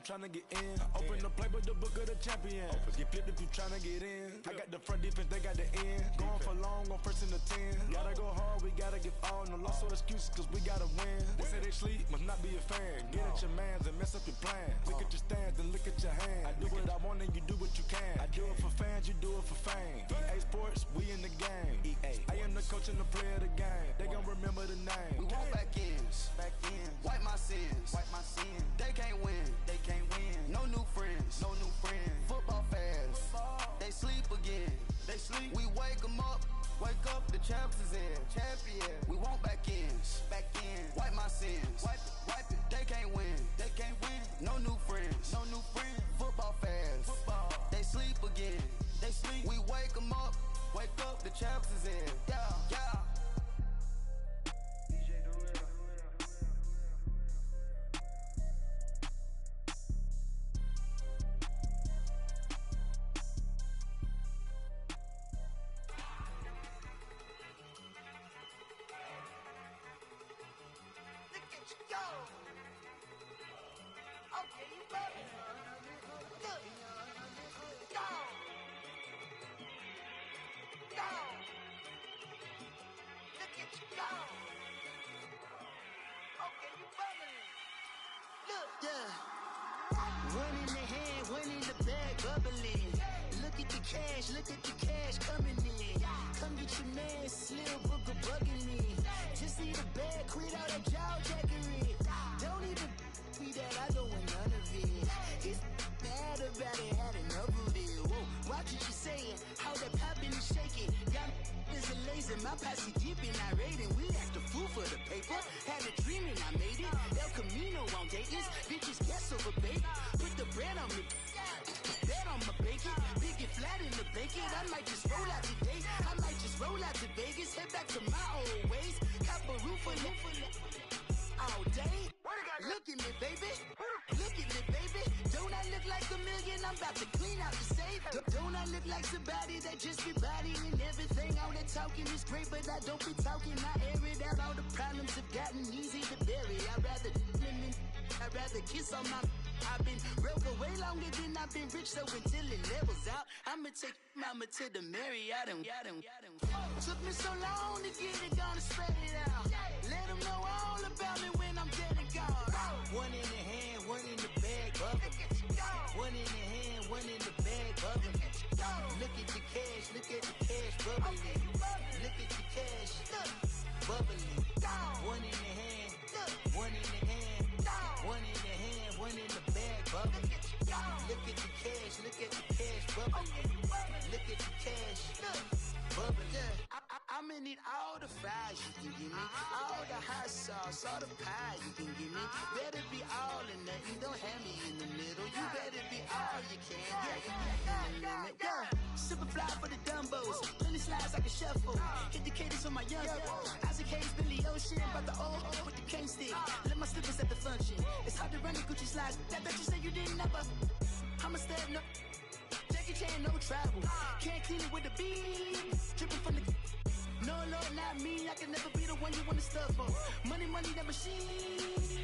tryna get in. Open the playbook, the book of the champion. Get flipped if you tryna get in. I got the front defense, they got the end. Going for long, on first and the 10. Gotta go hard, we gotta give all. No loss or excuses, cause we gotta win. They say they sleep, must not be a fan. Get at your mans and mess up your plans. Look at your stands and look at your hands. I do what I want and you do what you can. I do it for fans, you do it for fame. EA Sports, we in the game. I am the coach and the player of the game. They gon' remember the name. We want back ends, wipe my sins, They can't win, No new friends, Football fans, they sleep again. We wake them up, the champs is in. We want back ends, wipe my sins, wipe it. They can't win, No new friends, Football fans, they sleep again. We wake them up, the champs is in. Yeah. One in the hand, one in the bag, bubbling. Look at the cash coming in. Come get your man, Slim Booker bugging me. Just need a bag, quit all that jaw jackery. Don't even be that, I don't want none of it. He's mad about it, had enough of it. Whoa, watch what you saying, how that poppin' and shaking. Got is a laser, my posse deep and I raiding. We act a fool for the paper, had a dream and I made it. El Camino on Dayton's, bitches guess over bait. Put the bread on me, bet on my bacon. Big it flat in the bacon, I might just roll out today. I might just roll out to Vegas, head back to my old ways. Cop a roof for all day. Look at me, baby. Look at me, baby. Don't I look like a million? I'm about to clean out the safe. Don't I look like somebody that just be bodying everything? All that talking is great, but I don't be talking. I air it out. All the problems have gotten easy to bury. I'd rather kiss on my. I've been broke way longer than I've been rich, so until it levels out, I'ma take mama to the Marriott and took me so long to get it, gonna spread it out. Let them know all about me when I'm dead and gone. One in the hand, one in the bag, bubbling. One in the hand, one in the bag, bubbling. Look at the cash, bubbling. Look at the cash, bubbling. One in the hand, one in the hand, one in the hand, one in the bag, bubbling. Look at the cash, bubbling. Look at the cash, bubbling. I'ma need all the fries you can give me, all the hot sauce, all the pie you can give me. Better be all or nothing, don't have me in the middle. You better be all you can. Yeah. Super fly for the Dumbos, plenty slides like a shuffle. Hit the cadence on my young Isaac Hayes, Billy Ocean, but the old with the cane stick. Let my slippers at the function. It's hard to run the Gucci slides. That bet you say you didn't never. I'ma step no. Jackie Chan, no travel. Can't clean it with the beat. Dripping from the. No, not me. I can never be the one you want to stuff for. Money, that machine.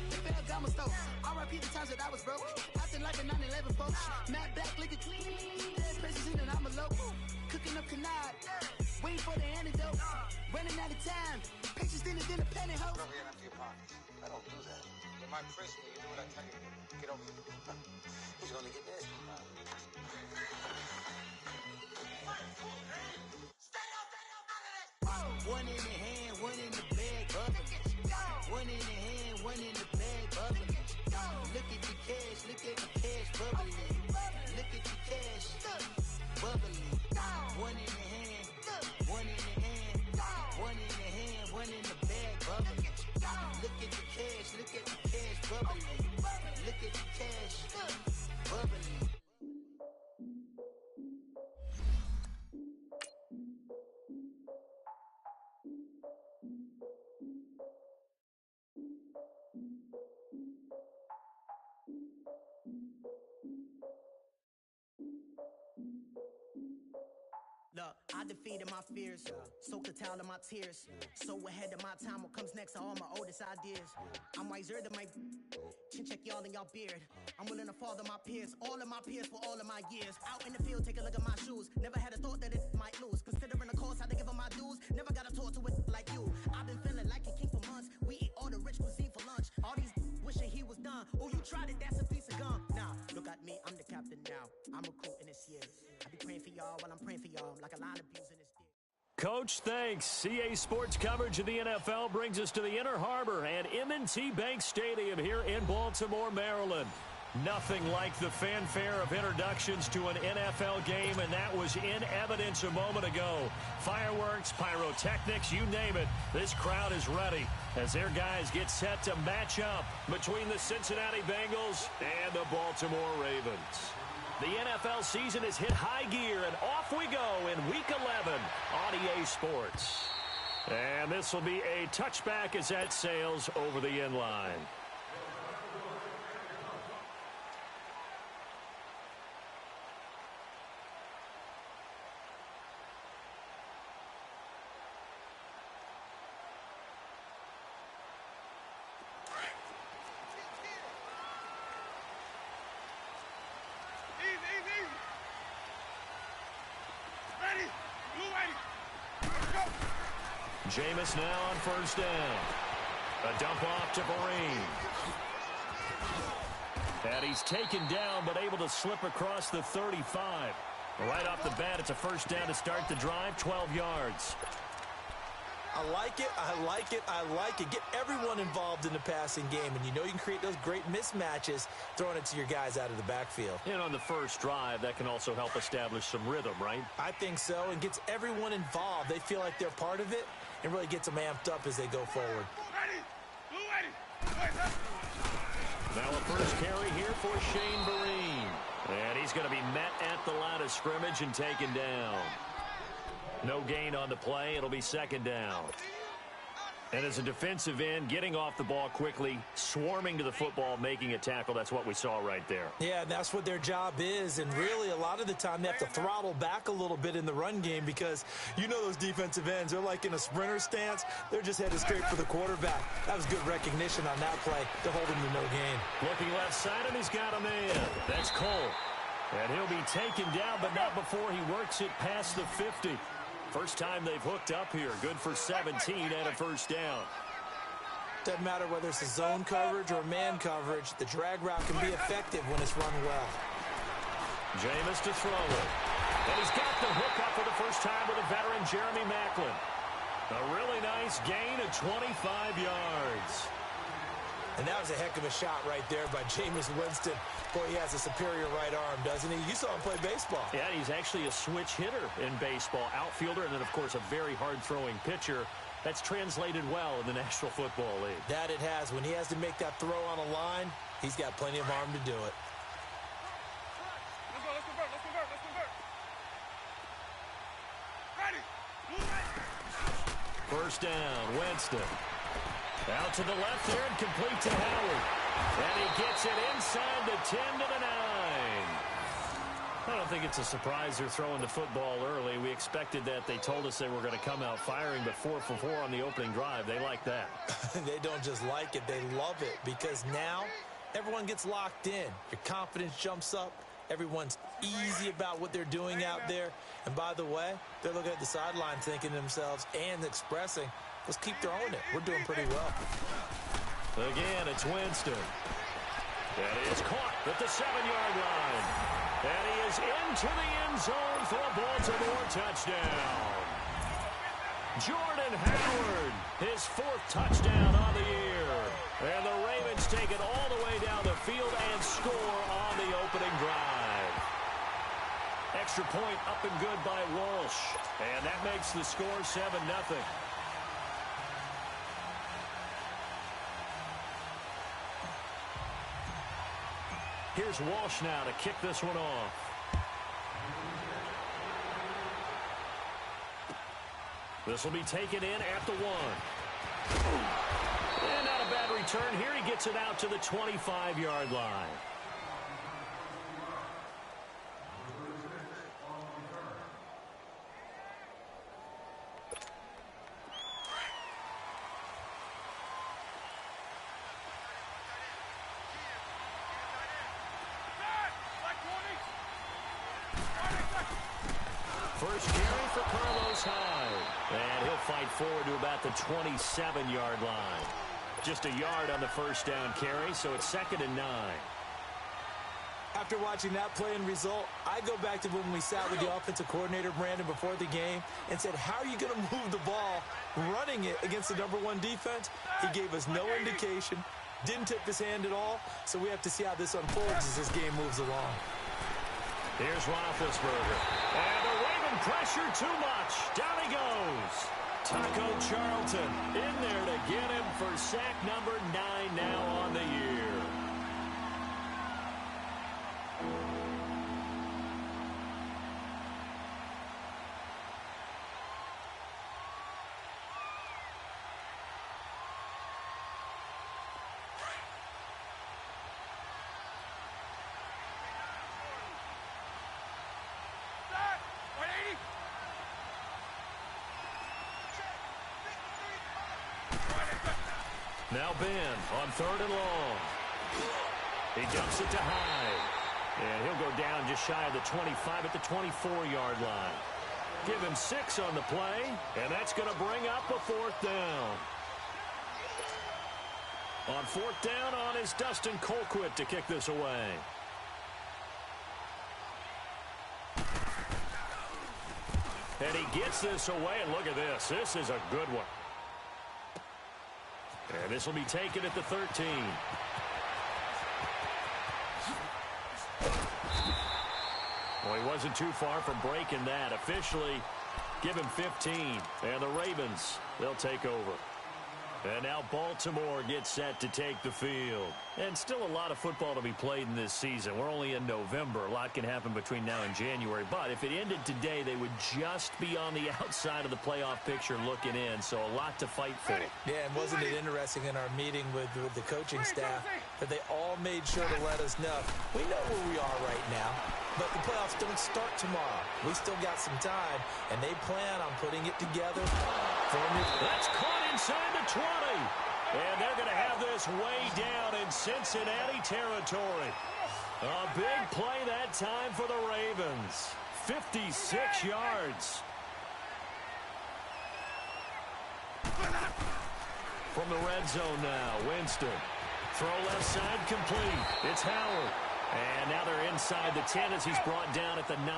They fell down my stove. RIP the times that I was broke. Acting like a 9/11 folks. Mad back, liquor clean. Dead places in and I'm a local. Cooking up canard. Waiting for the antidote. Running out of time. Patience thinner than a penny hoe. Rub your empty pockets. I don't do that. You might press me. You do what I tell you. Get over it. He's gonna get nasty. One in the hand, one in the bag, bubbling. One in the hand, one in the bag, bubbling. Look at the cash, bubbling. Look at the cash, bubbling. One in the hand, one in the hand, one in the hand, one in the bag, bubbling. Look at the cash, bubbling. Look at the cash, bubbling. Look, I defeated my fears, soaked the towel of my tears. So ahead of my time, what comes next are all my oldest ideas. I'm wiser than my Chin check y'all in y'all beard. I'm willing to father my peers, all of my peers for all of my years. Out in the field, take a look at my shoes. Never had a thought that it might lose. Considering the cost, had to give them my dues. Never got a talk to it like you. I've been feeling like a king for months. We eat all the rich cuisine for lunch. All these wishing he was done. Oh, you tried it, that's a piece of gum. Nah, look at me, I'm the captain now. I'm recruiting this year. I be praying for y'all while I'm praying for y'all. Like a line abusing this deal. Coach, thanks. CA Sports coverage of the NFL brings us to the Inner Harbor and M&T Bank Stadium here in Baltimore, Maryland. Nothing like the fanfare of introductions to an NFL game, and that was in evidence a moment ago. Fireworks, pyrotechnics, you name it. This crowd is ready as their guys get set to match up between the Cincinnati Bengals and the Baltimore Ravens. The NFL season has hit high gear, and off we go in Week 11 on EA Sports. And this will be a touchback as that sails over the end line. Jameis now on first down. A dump off to Vereen. And he's taken down but able to slip across the 35. Right off the bat, it's a first down to start the drive, 12 yards. I like it, I like it, I like it. Get everyone involved in the passing game, and you know you can create those great mismatches throwing it to your guys out of the backfield. And on the first drive, that can also help establish some rhythm, right? I think so, and gets everyone involved. They feel like they're part of it, and really gets them amped up as they go forward. Now a first carry here for Shane Vereen. And he's going to be met at the line of scrimmage and taken down. No gain on the play. It'll be second down. And as a defensive end, getting off the ball quickly, swarming to the football, making a tackle, that's what we saw right there. Yeah, and that's what their job is. And really, a lot of the time, they have to throttle back a little bit in the run game because you know those defensive ends, they're like in a sprinter stance. They're just headed straight for the quarterback. That was good recognition on that play to hold him to no gain. Looking left side, and he's got a man. That's Cole. And he'll be taken down, but not before he works it past the 50. First time they've hooked up here. Good for 17 and a first down. Doesn't matter whether it's a zone coverage or man coverage. The drag route can be effective when it's run well. Jameis to throw it. And he's got the hook up for the first time with a veteran, Jeremy Maclin. A really nice gain of 25 yards. And that was a heck of a shot right there by Jameis Winston. Boy, he has a superior right arm, doesn't he? You saw him play baseball. Yeah, he's actually a switch hitter in baseball. Outfielder and then, of course, a very hard-throwing pitcher. That's translated well in the National Football League. That it has. When he has to make that throw on a line, he's got plenty of arm to do it. Let's convert. Ready. First down, Winston. Out to the left there and complete to Howard. And he gets it inside the 10 to the 9. I don't think it's a surprise they're throwing the football early. We expected that. They told us they were going to come out firing, but 4 for 4 on the opening drive. They like that. They don't just like it, they love it, because now everyone gets locked in. Your confidence jumps up. Everyone's easy about what they're doing out there. And by the way, they're looking at the sideline thinking to themselves and expressing, let's keep throwing it. We're doing pretty well. Again, it's Winston. That is caught at the 7-yard line. And he is into the end zone for a Baltimore touchdown. Jordan Howard, his 4th touchdown on the year. And the Ravens take it all the way down the field and score on the opening drive. Extra point up and good by Walsh. And that makes the score 7-0. Here's Walsh now to kick this one off. This will be taken in at the 1. And not a bad return here. He gets it out to the 25-yard line. First carry for Carlos Hyde. And he'll fight forward to about the 27-yard line. Just a yard on the first down carry, so it's 2nd and 9. After watching that play and result, I go back to when we sat with the offensive coordinator, Brandon, before the game and said, how are you going to move the ball running it against the #1 defense? He gave us no indication, didn't tip his hand at all, so we have to see how this unfolds as this game moves along. Here's Roethlisberger. And the Raven pressure too much. Down he goes. Taco Charlton in there to get him for sack number 9 now on the year. Now Ben on 3rd and long. He dumps it to Hyde. And he'll go down just shy of the 25 at the 24-yard line. Give him 6 on the play, and that's going to bring up a 4th down. On 4th down on is Dustin Colquitt to kick this away. And he gets this away, and look at this. This is a good one. And this will be taken at the 13. Well, he wasn't too far from breaking that. Officially, give him 15. And the Ravens, they'll take over. And now Baltimore gets set to take the field. And still a lot of football to be played in this season. We're only in November. A lot can happen between now and January. But if it ended today, they would just be on the outside of the playoff picture looking in. So a lot to fight for. Yeah, and wasn't it interesting in our meeting with the coaching staff that they all made sure to let us know, we know where we are right now, but the playoffs don't start tomorrow. We still got some time, and they plan on putting it together. That's caught inside the 20. And they're going to have this way down in Cincinnati territory. A big play that time for the Ravens. 56 yards. From the red zone now, Winston. Throw left side complete. It's Howard. And now they're inside the 10 as he's brought down at the 9.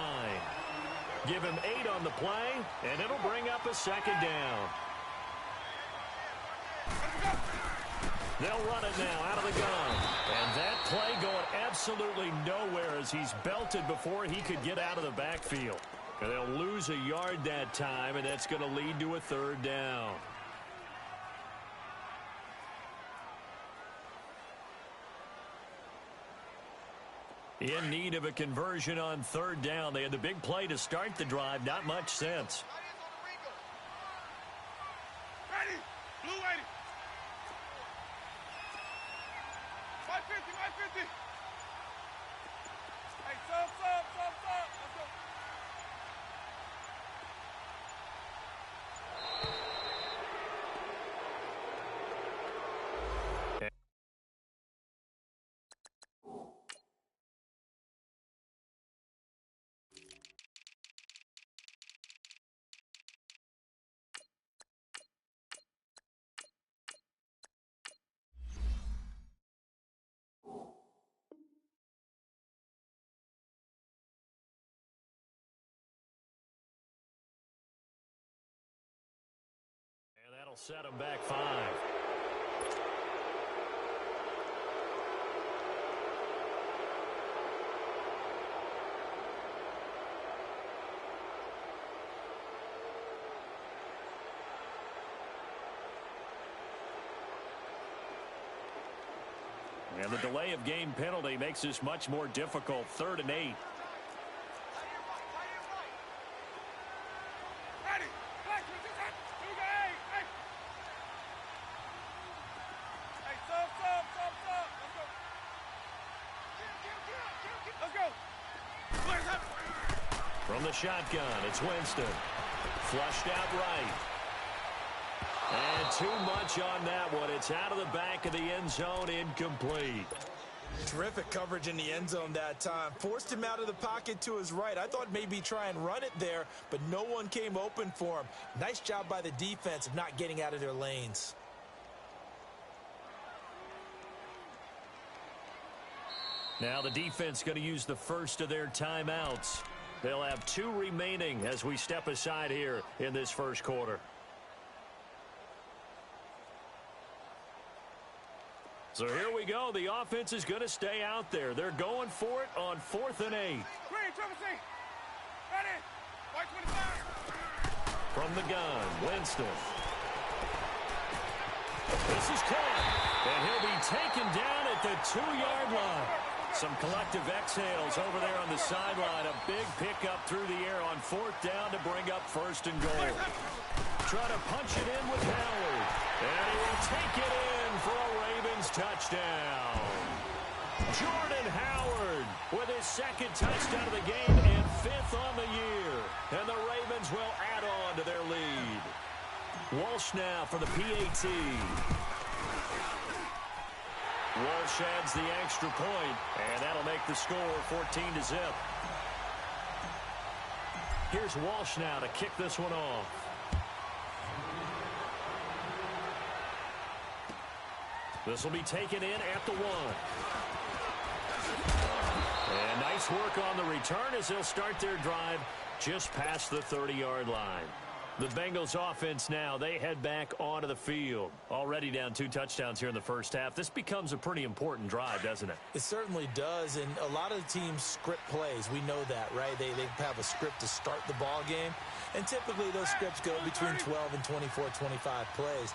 Give him 8 on the play, and it'll bring up a 2nd down. They'll run it now out of the gun. And that play going absolutely nowhere as he's belted before he could get out of the backfield. And they'll lose a yard that time, and that's going to lead to a 3rd down. In need of a conversion on 3rd down. They had the big play to start the drive. Not much sense. Ready. Blue 80. 550, 550. Hey, sub. Let's go. And that'll set them back 5. And the delay of game penalty makes this much more difficult. 3rd and 8. Ready. Black, switch his head. Hey. Hey, sub. Let's go. Let's go. From the shotgun, it's Winston. Flushed out right. And too much on that one. It's out of the back of the end zone, incomplete. Terrific coverage in the end zone that time. Forced him out of the pocket to his right. I thought maybe try and run it there, but no one came open for him. Nice job by the defense of not getting out of their lanes. Now the defense going to use the first of their timeouts. They'll have 2 remaining as we step aside here in this first quarter. So here we go. The offense is going to stay out there. They're going for it on 4th and 8. Green, triple C. Ready. White 25. From the gun, Winston. This is caught, and he'll be taken down at the 2-yard line. Some collective exhales over there on the sideline. A big pickup through the air on 4th down to bring up 1st and goal. Try to punch it in with Howard, and he will take it in for a Ravens touchdown. Jordan Howard with his 2nd touchdown of the game and 5th on the year. And the Ravens will add on to their lead. Walsh now for the PAT. Walsh adds the extra point, and that'll make the score 14-0. Here's Walsh now to kick this one off. This will be taken in at the 1. And nice work on the return as they'll start their drive just past the 30-yard line. The Bengals offense now, they head back onto the field. Already down 2 touchdowns here in the first half. This becomes a pretty important drive, doesn't it? It certainly does, and a lot of the teams script plays. We know that, right? They have a script to start the ball game, and typically those scripts go between 12 and 24, 25 plays.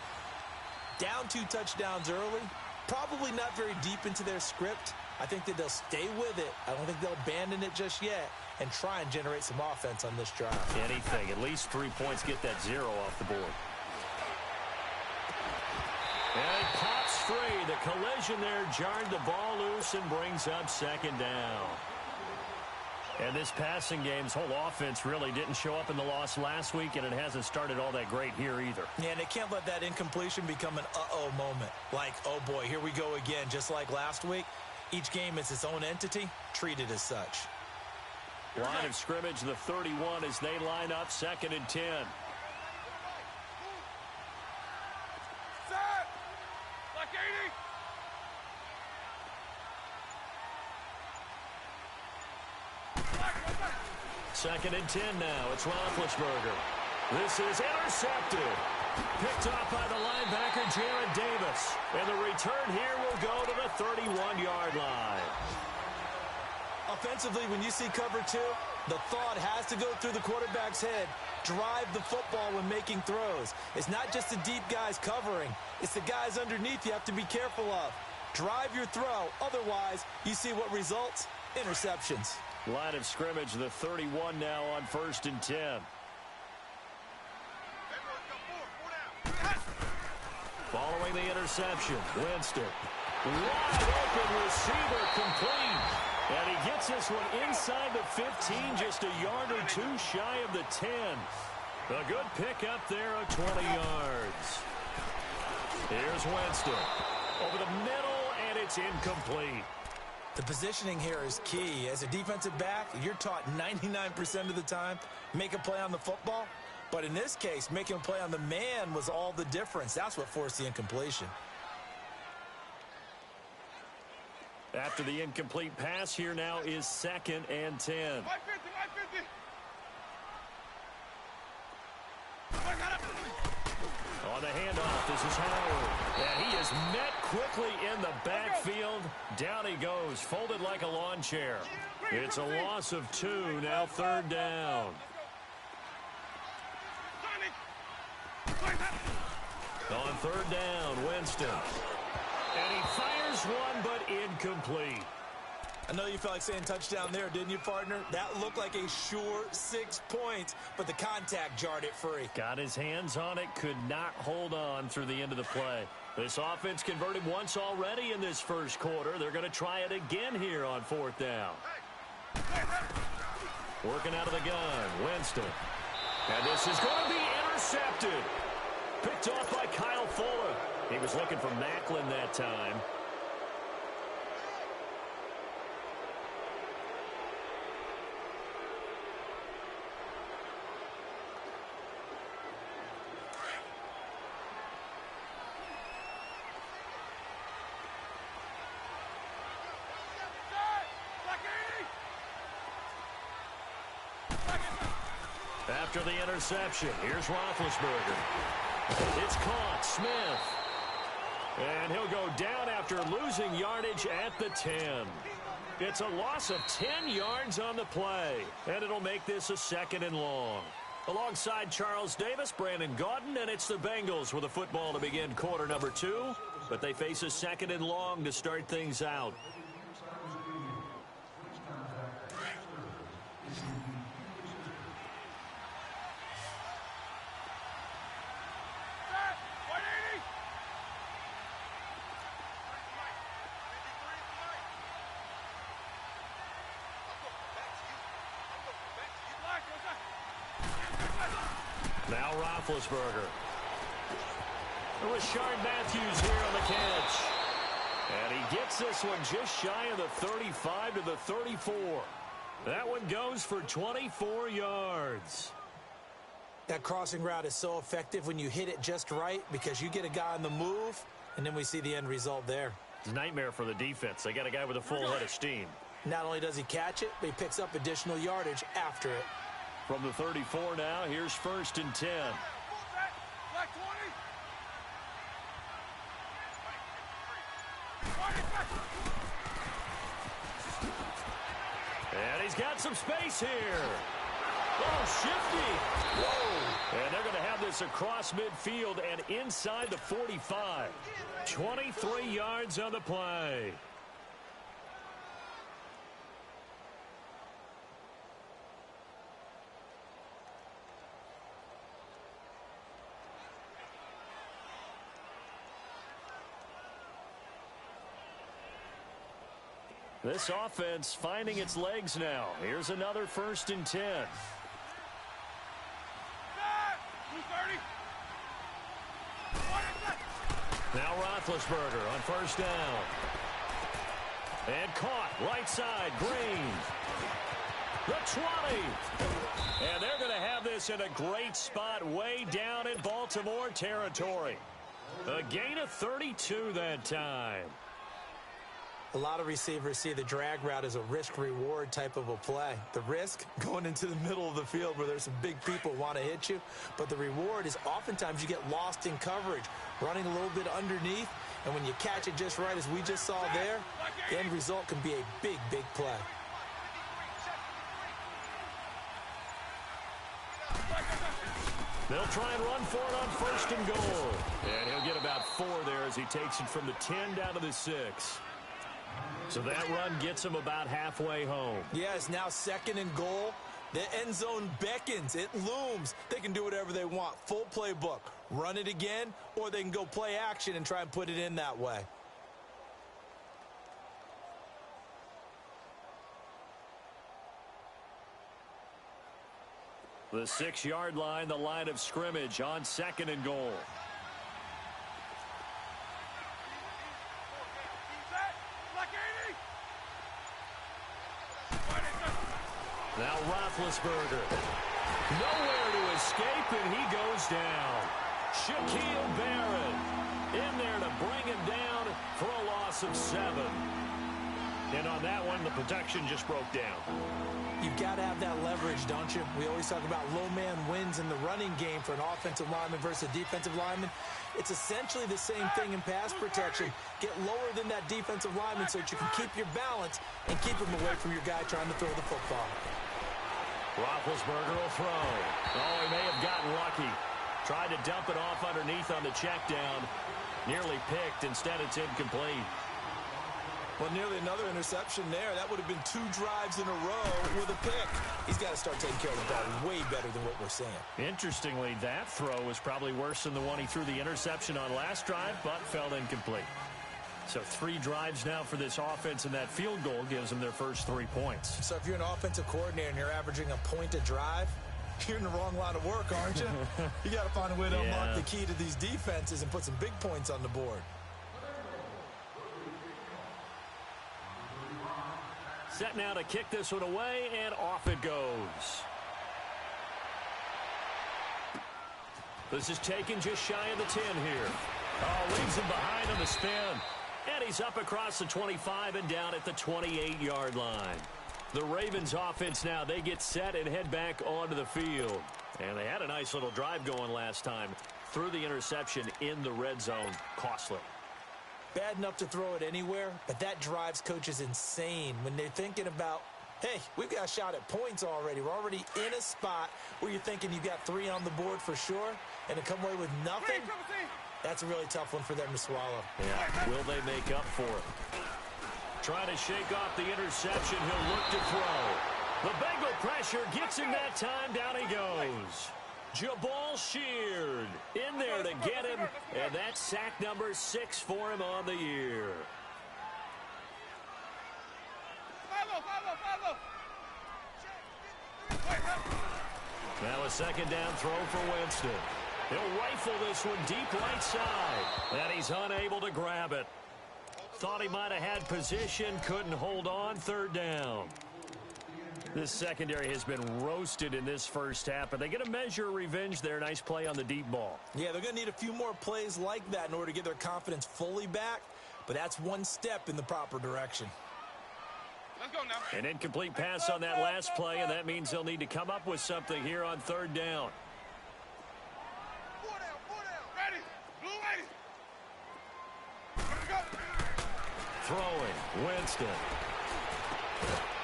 Down 2 touchdowns early, probably not very deep into their script. I think that they'll stay with it. I don't think they'll abandon it just yet and try and generate some offense on this drive. Anything. At least 3 points, get that 0 off the board. And it pops free. The collision there jarred the ball loose and brings up 2nd down. And this passing game's whole offense really didn't show up in the loss last week, and it hasn't started all that great here either. Yeah, and they can't let that incompletion become an uh-oh moment. Like, oh boy, here we go again, just like last week. Each game is its own entity, treated as such. Line of scrimmage, the 31 as they line up, 2nd and 10. Set. Like 80. Second and 10 now. It's Roethlisberger. This is intercepted. Picked off by the linebacker, Jared Davis. And the return here will go to the 31-yard line. Offensively, when you see cover 2, the thought has to go through the quarterback's head. Drive the football when making throws. It's not just the deep guys covering. It's the guys underneath you have to be careful of. Drive your throw. Otherwise, you see what results? Interceptions. Line of scrimmage, the 31 now on 1st and 10. Following the interception, Winston. Wide open receiver complete. And he gets this one inside the 15, just a yard or 2 shy of the 10. A good pickup there of 20 yards. Here's Winston. Over the middle, and it's incomplete. The positioning here is key. As a defensive back, you're taught 99% of the time, make a play on the football. But in this case, making a play on the man was all the difference. That's what forced the incompletion. After the incomplete pass, here now is 2nd and 10. 550. On the handoff, this is Howard. And he is met quickly in the backfield. Down he goes, folded like a lawn chair. It's a loss of 2, now 3rd down. On 3rd down, Winston. And he fires one, but incomplete. I know you felt like saying touchdown there, didn't you, partner? That looked like a sure 6 points, but the contact jarred it free. Got his hands on it, could not hold on through the end of the play. This offense converted once already in this first quarter. They're going to try it again here on 4th down. Working out of the gun, Winston. And this is going to be intercepted. Picked off by Kyle Fuller. He was looking for Macklin that time. After the interception, here's Roethlisberger. It's caught. Smith. And he'll go down after losing yardage at the 10. It's a loss of 10 yards on the play, and it'll make this a 2nd and long. Alongside Charles Davis, Brandon Gaudin, and it's the Bengals with a football to begin quarter number 2, but they face a 2nd and long to start things out. Now Roethlisberger. Rashard Matthews here on the catch. And he gets this one just shy of the 35 to the 34. That one goes for 24 yards. That crossing route is so effective when you hit it just right because you get a guy on the move, and then we see the end result there. It's a nightmare for the defense. They got a guy with a full head of steam. Not only does he catch it, but he picks up additional yardage after it. From the 34 now, here's 1st and 10. And he's got some space here. Oh, shifty. Whoa. And they're going to have this across midfield and inside the 45. 23 yards on the play. This offense finding its legs now. Here's another 1st and 10. Now Roethlisberger on 1st down. And caught right side. Green. The 20. And they're going to have this in a great spot way down in Baltimore territory. A gain of 32 that time. A lot of receivers see the drag route as a risk-reward type of a play. The risk, going into the middle of the field where there's some big people who want to hit you. But the reward is oftentimes you get lost in coverage, running a little bit underneath. And when you catch it just right, as we just saw there, the end result can be a big, big play. They'll try and run for it on 1st and goal. And he'll get about 4 there as he takes it from the 10 down to the 6. So that run gets him about halfway home. Yes, now 2nd and goal. The end zone beckons. It looms. They can do whatever they want. Full playbook. Run it again, or they can go play action and try and put it in that way. The 6-yard line, the line of scrimmage on 2nd and goal. Now Roethlisberger. Nowhere to escape, and he goes down. Shaquille Barrett in there to bring him down for a loss of 7. And on that one, the protection just broke down. You've got to have that leverage, don't you? We always talk about low man wins in the running game for an offensive lineman versus a defensive lineman. It's essentially the same thing in pass protection. Get lower than that defensive lineman so that you can keep your balance and keep him away from your guy trying to throw the football. Roethlisberger will throw. Oh, he may have gotten lucky. Tried to dump it off underneath on the check down. Nearly picked. Instead, it's incomplete. Well, nearly another interception there. That would have been 2 drives in a row with a pick. He's got to start taking care of the ball way better than what we're seeing. Interestingly, that throw was probably worse than the one he threw the interception on last drive, but fell incomplete. So 3 drives now for this offense, and that field goal gives them their first 3 points. So if you're an offensive coordinator and you're averaging a point a drive, you're in the wrong line of work, aren't you? You got to find a way to unlock the key to these defenses and put some big points on the board. Set now to kick this one away, and off it goes. This is taken just shy of the 10 here. Oh, leaves him behind on the spin. And he's up across the 25 and down at the 28-yard line. The Ravens offense now, they get set and head back onto the field. And they had a nice little drive going last time. Threw the interception in the red zone. Costly. Bad enough to throw it anywhere, but that drives coaches insane when they're thinking about, hey, we've got a shot at points already. We're already in a spot where you're thinking you got 3 on the board for sure, and to come away with nothing, that's a really tough one for them to swallow. Yeah, will they make up for it? Trying to shake off the interception. He'll look to throw. The Bengal pressure gets him that time. Down he goes. Jabal Sheard in there to get him, and that's sack number 6 for him on the year. Now a second down throw for Winston. He'll rifle this one deep right side, and he's unable to grab it. Thought he might have had position, couldn't hold on. Third down. This secondary has been roasted in this first half, but they get a measure of revenge there. Nice play on the deep ball. Yeah, they're going to need a few more plays like that in order to get their confidence fully back, but that's one step in the proper direction. Let's go now. An incomplete pass on that last play, and that means they'll need to come up with something here on third down. 4 down, 4 down. Ready. Blue ready. Let's go. Throwing, Winston.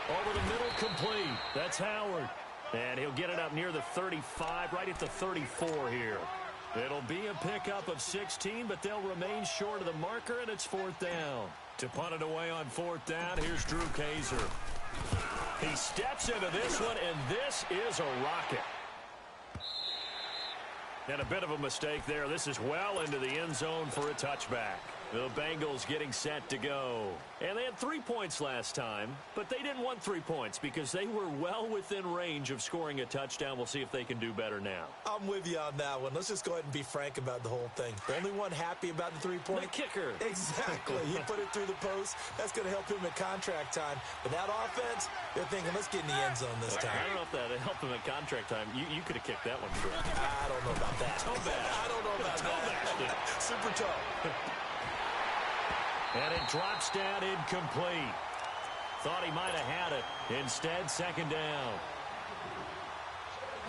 Over the middle, complete. That's Howard. And he'll get it up near the 35, right at the 34 here. It'll be a pickup of 16, but they'll remain short of the marker, and it's 4th down. To punt it away on 4th down, here's Drew Kaiser. He steps into this one, and this is a rocket. And a bit of a mistake there. This is well into the end zone for a touchback. The Bengals getting set to go. And they had 3 points last time, but they didn't want 3 points because they were well within range of scoring a touchdown. We'll see if they can do better now. I'm with you on that one. Let's just go ahead and be frank about the whole thing. The only one happy about the 3-point? The kicker. Exactly. He put it through the post. That's going to help him at contract time. But that offense, they're thinking, let's get in the end zone this time. I don't know if that helped him at contract time. You could have kicked that one through. I don't know about that. I don't know about that. Super tough. And it drops down incomplete. Thought he might have had it. Instead, second down.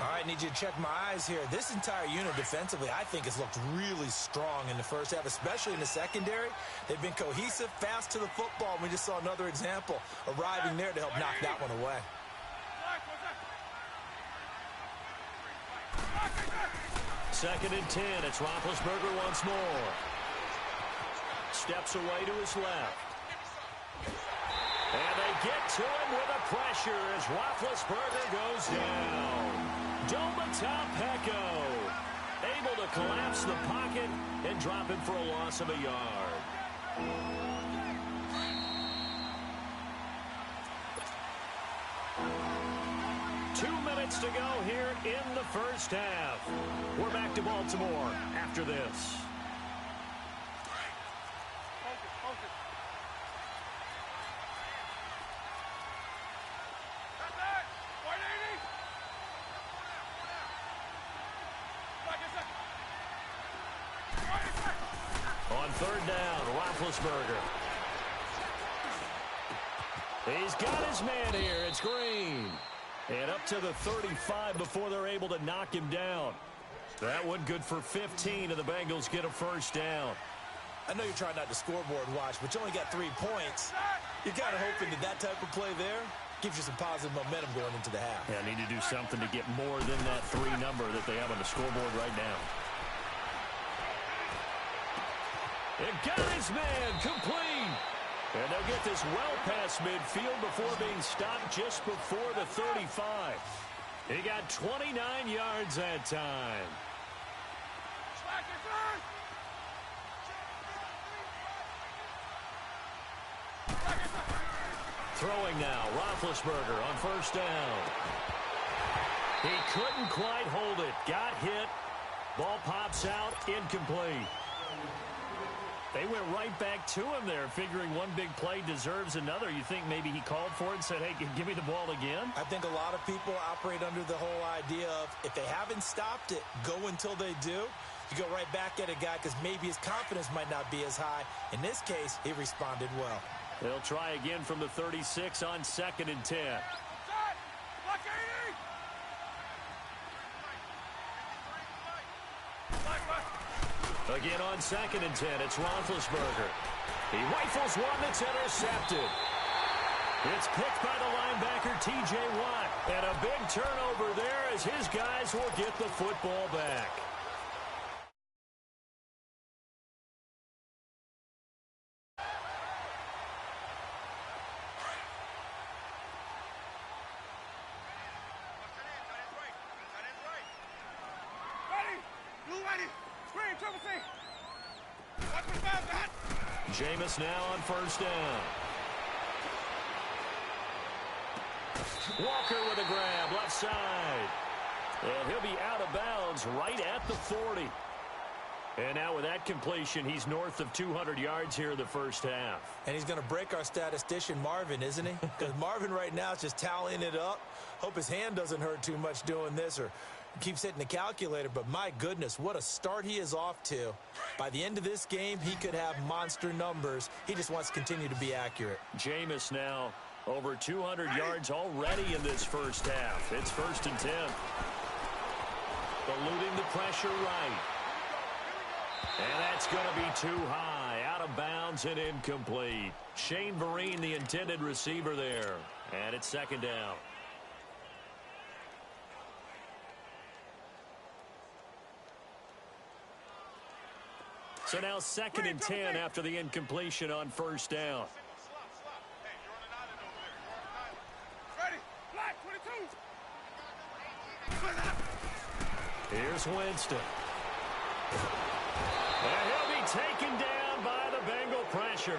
All right, need you to check my eyes here. This entire unit defensively, I think, has looked really strong in the first half, especially in the secondary. They've been cohesive, fast to the football. We just saw another example arriving there to help knock that one away. Second and 10. It's Roethlisberger once more. Steps away to his left. And they get to him with a pressure as Roethlisberger goes down. Doma top Pecco. Able to collapse the pocket and drop him for a loss of a yard. Two minutes to go here in the first half. We're back to Baltimore after this. On third down, Roethlisberger. He's got his man here. It's Green. And up to the 35 before they're able to knock him down. That one good for 15, and the Bengals get a first down. I know you're trying not to scoreboard watch, but you only got 3 points. You're kind of hoping that type of play there gives you some positive momentum going into the half. Yeah, need to do something to get more than that 3 number that they have on the scoreboard right now. And got his man complete. And they'll get this well past midfield before being stopped just before the 35. He got 29 yards that time. Throwing now, Roethlisberger on first down. He couldn't quite hold it. Got hit. Ball pops out, incomplete. They went right back to him there, figuring one big play deserves another. You think maybe he called for it and said, hey, give me the ball again? I think a lot of people operate under the whole idea of if they haven't stopped it, go until they do. You go right back at a guy because maybe his confidence might not be as high. In this case, he responded well. They'll try again from the 36 on 2nd and 10. Again on 2nd and 10, it's Roethlisberger. He rifles one that's intercepted. It's picked by the linebacker, T.J. Watt. And a big turnover there as his guys will get the football back. Jameis now on 1st down. Walker with a grab, left side. And he'll be out of bounds right at the 40. And now with that completion, he's north of 200 yards here in the first half. And he's going to break our statistician, Marvin, isn't he? Because Marvin right now is just tallying it up. Hope his hand doesn't hurt too much doing this or keeps hitting the calculator. But my goodness, what a start he is off to. By the end of this game, he could have monster numbers. He just wants to continue to be accurate. Jameis now over 200 yards already in this first half. It's 1st and 10. Eluding the pressure right. And that's going to be too high. Out of bounds and incomplete. Shane Vereen, the intended receiver there. And it's 2nd down. So now 2nd and 10 after the incompletion on 1st down. Here's Winston. And he'll be taken down by the Bengal pressure.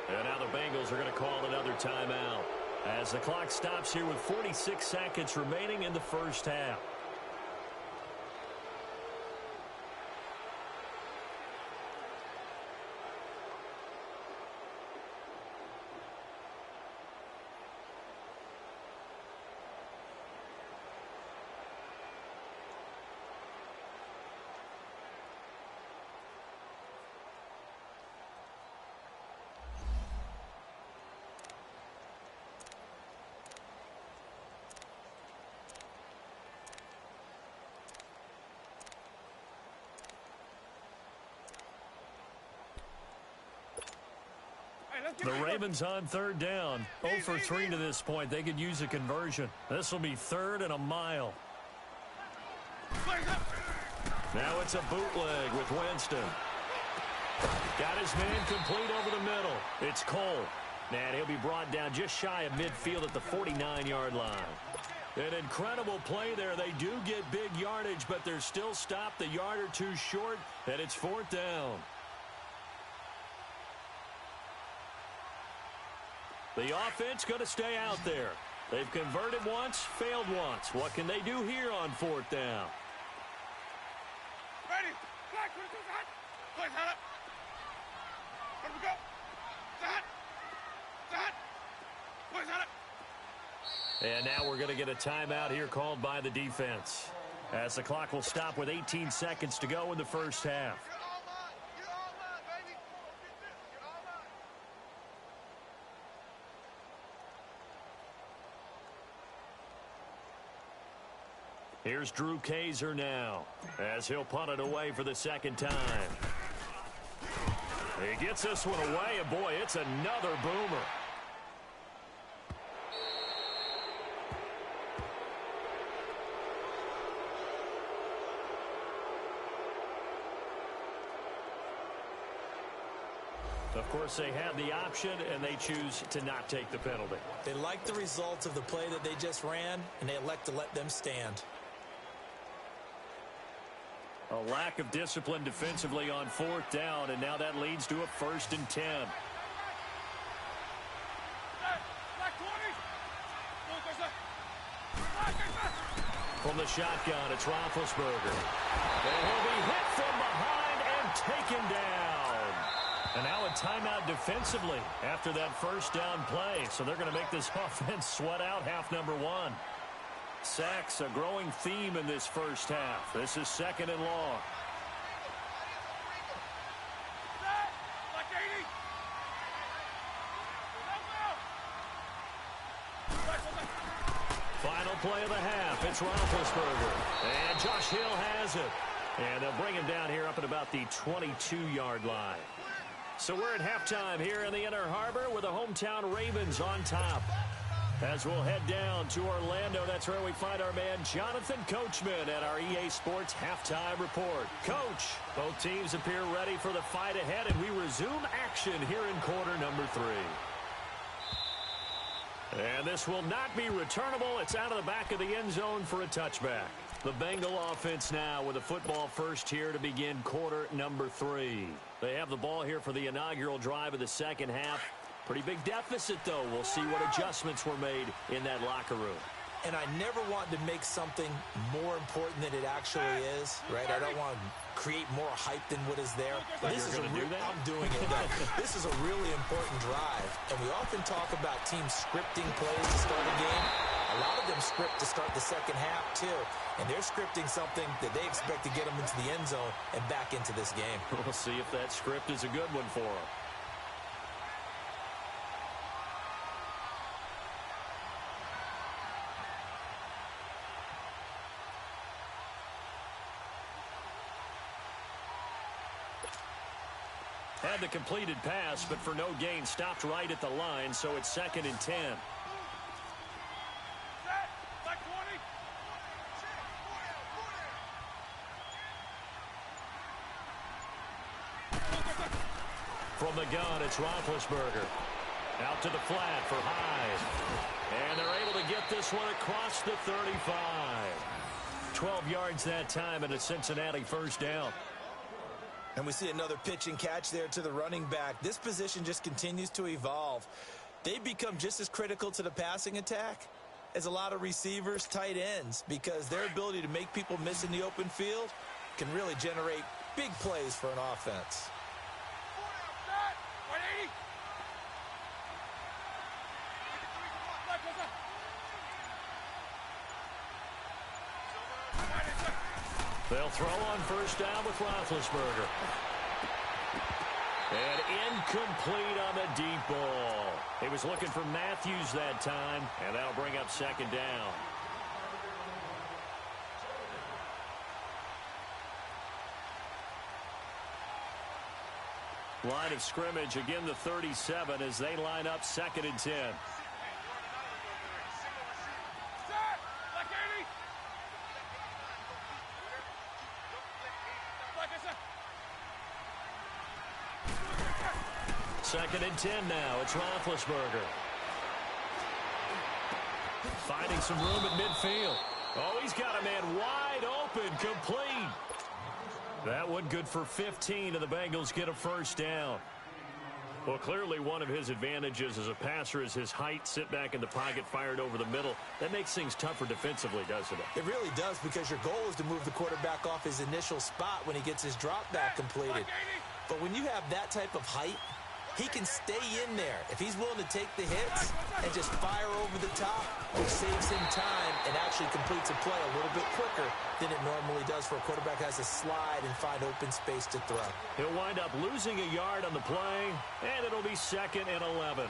And now the Bengals are going to call another timeout as the clock stops here with 46 seconds remaining in the first half. The Ravens on 3rd down. 0 for 3 to this point. They could use a conversion. This will be 3rd and a mile. Now it's a bootleg with Winston. Got his man complete over the middle. It's Cole. And he'll be brought down just shy of midfield at the 49-yard line. An incredible play there. They do get big yardage, but they're still stopped a yard or two short, and it's 4th down. The offense going to stay out there. They've converted once, failed once. What can they do here on 4th down? Ready. Black, 22, hot. Place, hot up. Where do we go? Hot. Hot. Place, hot up. And now we're going to get a timeout here called by the defense, as the clock will stop with 18 seconds to go in the first half. Here's Drew Kaiser now, as he'll punt it away for the 2nd time. He gets this one away, and boy, it's another boomer. Of course, they have the option, and they choose to not take the penalty. They like the results of the play that they just ran, and they elect to let them stand. A lack of discipline defensively on 4th down, and now that leads to a 1st and 10. From the shotgun, it's Roethlisberger. And he'll be hit from behind and taken down. And now a timeout defensively after that 1st down play. So they're going to make this offense sweat out half number 1. Sacks, a growing theme in this first half. This is 2nd and long. play of the half. It's Roethlisberger. And Josh Hill has it. And they'll bring him down here up at about the 22-yard line. So we're at halftime here in the Inner Harbor with the hometown Ravens on top. As we'll head down to Orlando, that's where we find our man Jonathan Coachman at our EA Sports Halftime Report. Coach, both teams appear ready for the fight ahead, and we resume action here in quarter number 3. And this will not be returnable. It's out of the back of the end zone for a touchback. The Bengal offense now with a football first here to begin quarter number 3. They have the ball here for the inaugural drive of the second half. Pretty big deficit, though. We'll see what adjustments were made in that locker room. And I never want to make something more important than it actually is, right? I don't want to create more hype than what is there. This is I'm doing it, though. This is a really important drive, and we often talk about teams scripting plays to start a game. A lot of them script to start the second half, too. And they're scripting something that they expect to get them into the end zone and back into this game. We'll see if that script is a good one for them. Had the completed pass, but for no gain, stopped right at the line, so it's 2nd and 10. From the gun, it's Roethlisberger. Out to the flat for Hyde. And they're able to get this one across the 35. 12 yards that time and a Cincinnati first down. And we see another pitch and catch there to the running back. This position just continues to evolve. They become just as critical to the passing attack as a lot of receivers, tight ends, because their ability to make people miss in the open field can really generate big plays for an offense. They'll throw on first down with Roethlisberger. And incomplete on the deep ball. He was looking for Matthews that time, and that'll bring up 2nd down. Line of scrimmage, again the 37 as they line up 2nd and 10. Second and 10 now. It's Roethlisberger. Finding some room at midfield. Oh, he's got a man wide open, complete. That one good for 15, and the Bengals get a first down. Well, clearly one of his advantages as a passer is his height. Sit back in the pocket, fired over the middle. That makes things tougher defensively, doesn't it? It really does, because your goal is to move the quarterback off his initial spot when he gets his drop back completed. But when you have that type of height, he can stay in there if he's willing to take the hits and just fire over the top, which saves him time and actually completes a play a little bit quicker than it normally does for a quarterback who has to slide and find open space to throw. He'll wind up losing a yard on the play, and it'll be 2nd and 11.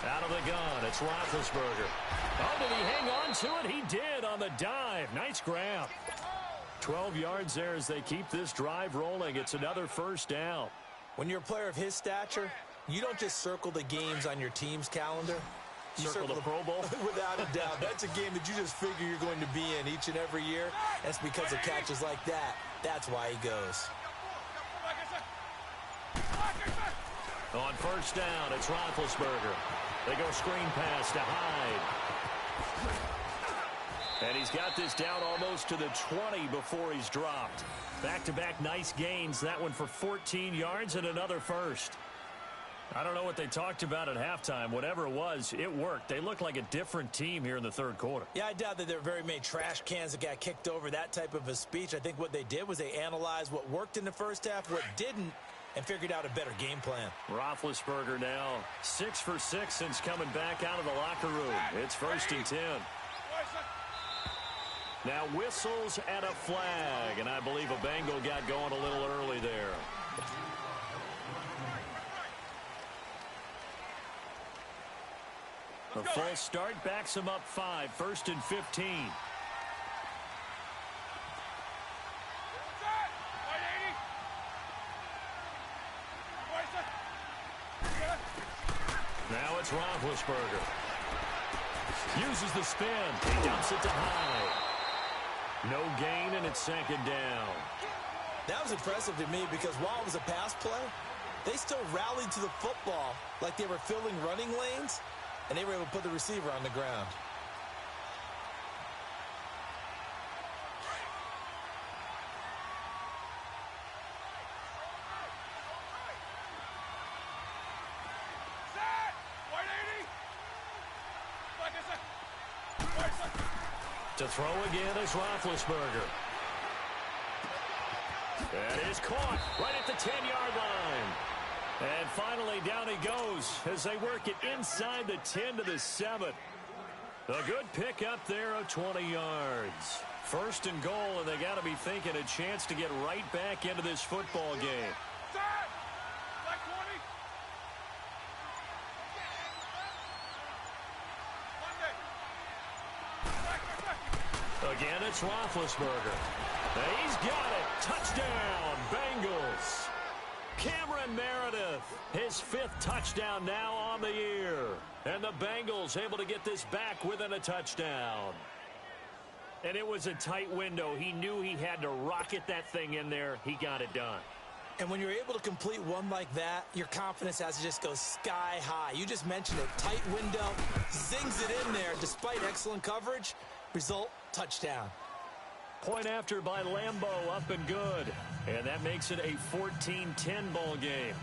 Out of the gun, it's Roethlisberger. Oh, did he hang on to it? He did on the dive. Nice grab. 12 yards there as they keep this drive rolling. It's another first down. When you're a player of his stature, you don't just circle the games on your team's calendar. You circle the Pro Bowl? Without a doubt. That's a game that you just figure you're going to be in each and every year. That's because of catches like that. That's why he goes. On first down, it's Roethlisberger. They go screen pass to Hyde. And he's got this down almost to the 20 before he's dropped. Back-to-back nice gains. That one for 14 yards and another first. I don't know what they talked about at halftime. Whatever it was, it worked. They look like a different team here in the third quarter. Yeah, I doubt that there are very many trash cans that got kicked over, that type of a speech. I think what they did was they analyzed what worked in the first half, what didn't, and figured out a better game plan. Roethlisberger now 6 for 6 since coming back out of the locker room. It's 1st and 10. Now whistles and a flag, and I believe a Bengal got going a little early there. A full start backs him up 5, 1st and 15. Now it's Roethlisberger. Uses the spin. He dumps it to high. No gain, and it's 2nd down. That was impressive to me because while it was a pass play, they still rallied to the football like they were filling running lanes, and they were able to put the receiver on the ground. To throw again is Roethlisberger. That is caught right at the 10-yard line. And finally, down he goes as they work it inside the 10 to the 7. A good pick up there of 20 yards. 1st and goal, and they got to be thinking a chance to get right back into this football game. Again, it's Roethlisberger. He's got it. Touchdown, Bengals. Cameron Meredith, his 5th touchdown now on the year. And the Bengals able to get this back within a touchdown. And it was a tight window. He knew he had to rocket that thing in there. He got it done. And when you're able to complete one like that, your confidence has to just go sky high. You just mentioned it. Tight window, zings it in there despite excellent coverage. Result, touchdown. Point after by Lambeau, up and good. And that makes it a 14-10 ball game.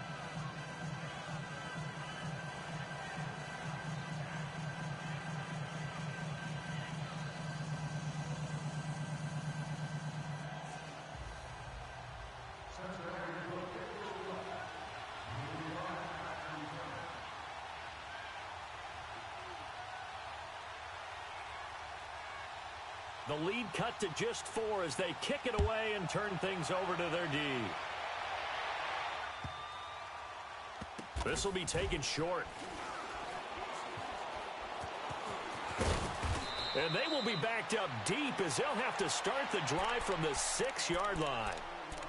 The lead cut to just 4 as they kick it away and turn things over to their D. This will be taken short. And they will be backed up deep as they'll have to start the drive from the 6-yard line.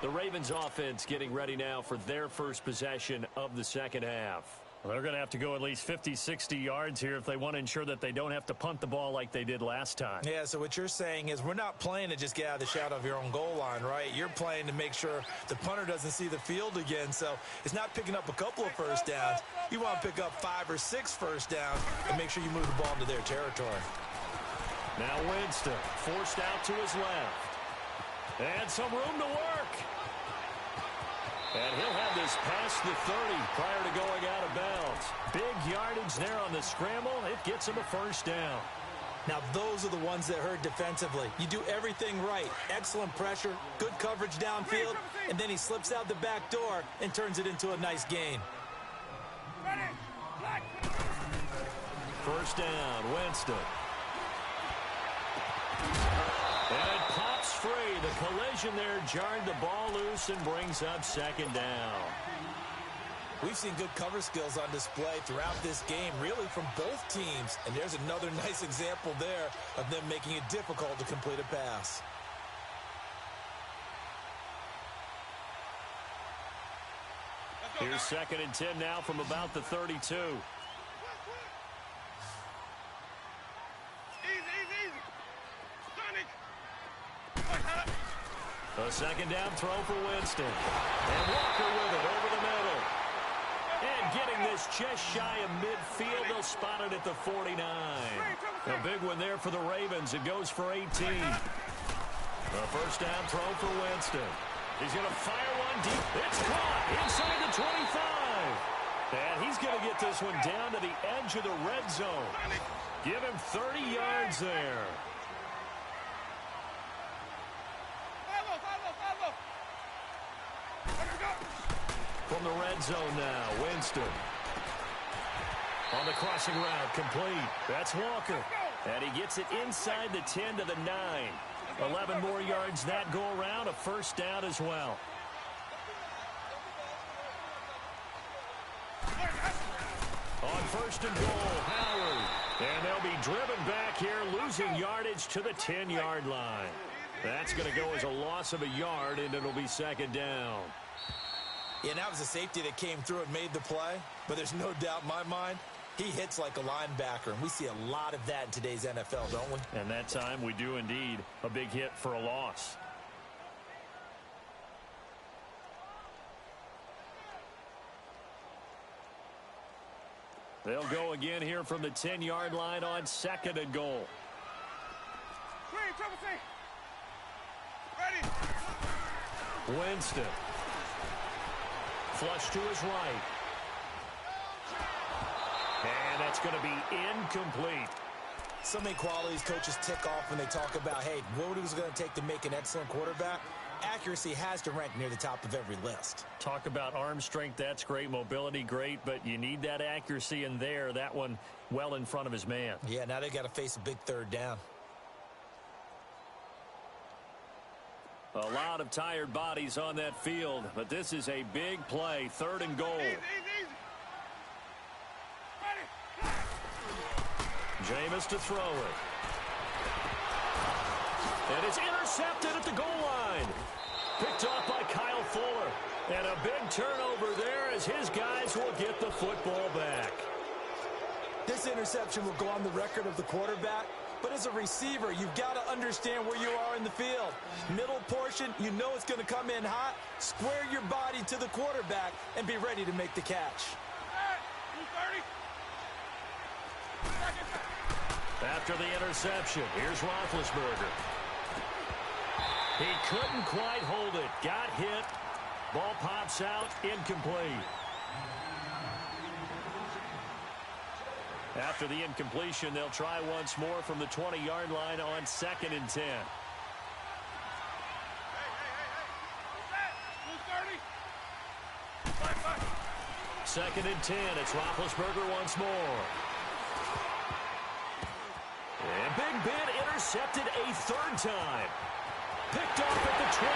The Ravens offense getting ready now for their first possession of the second half. Well, they're going to have to go at least 50, 60 yards here if they want to ensure that they don't have to punt the ball like they did last time. Yeah, so what you're saying is we're not playing to just get out of the shadow of your own goal line, right? You're playing to make sure the punter doesn't see the field again. So it's not picking up a couple of first downs. You want to pick up 5 or 6 first downs and make sure you move the ball into their territory. Now Winston forced out to his left. And some room to work. And he'll have this past the 30 prior to going out of bounds. Big yardage there on the scramble. It gets him a first down. Now, those are the ones that hurt defensively. You do everything right. Excellent pressure, good coverage downfield, and then he slips out the back door and turns it into a nice gain. First down, Winston. And it pops free. The collision there jarred the ball loose and brings up second down. We've seen good cover skills on display throughout this game, really from both teams. And there's another nice example there of them making it difficult to complete a pass. Here's 2nd and 10 now from about the 32. A second down throw for Winston. And Walker with it over the middle. And getting this just shy of midfield, they'll spot it at the 49. A big one there for the Ravens. It goes for 18. A first down throw for Winston. He's going to fire one deep. It's caught inside the 25. And he's going to get this one down to the edge of the red zone. Give him 30 yards there. From from the red zone now. Winston. On the crossing route, complete. That's Walker. And he gets it inside the 10 to the 9. 11 more yards that go around. A first down as well. On first and goal, Howard. And they'll be driven back here, losing yardage to the 10-yard line. That's going to go as a loss of a yard, and it'll be second down. Yeah, and that was a safety that came through and made the play. But there's no doubt in my mind, he hits like a linebacker. And we see a lot of that in today's NFL, don't we? And that time we do indeed. A big hit for a loss. They'll go again here from the 10-yard line on second and goal. Ready. Winston. Flush to his right. And that's going to be incomplete. So many qualities coaches tick off when they talk about, hey, what is it going to take to make an excellent quarterback? Accuracy has to rank near the top of every list. Talk about arm strength, that's great. Mobility, great, but you need that accuracy in there. That one well in front of his man. Yeah, now they got to face a big third down. A lot of tired bodies on that field, but this is a big play. Third and goal. Easy. Ready. Jameis to throw it. And it's intercepted at the goal line. Picked off by Kyle Fuller. And a big turnover there as his guys will get the football back. This interception will go on the record of the quarterback. But as a receiver, you've got to understand where you are in the field. Middle portion, you know it's going to come in hot. Square your body to the quarterback and be ready to make the catch. After the interception, here's Roethlisberger. He couldn't quite hold it. Got hit. Ball pops out. Incomplete. After the incompletion, they'll try once more from the 20-yard line on second and 10. Second and 10. It's Roethlisberger once more. And Big Ben intercepted a third time. Picked off at the 20.